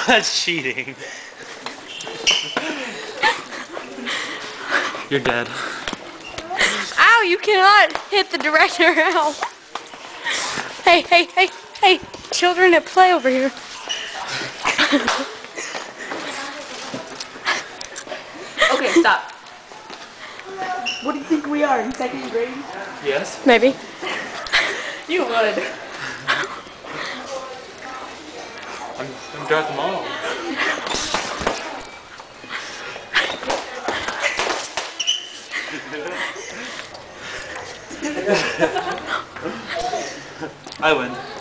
That's cheating. You're dead. Ow, you cannot hit the director. Ow. Hey, hey, hey, hey. Children at play over here. Okay, stop. What do you think we are, in 2nd grade? Yes? Maybe. You would. I'm Darth Maul. I win.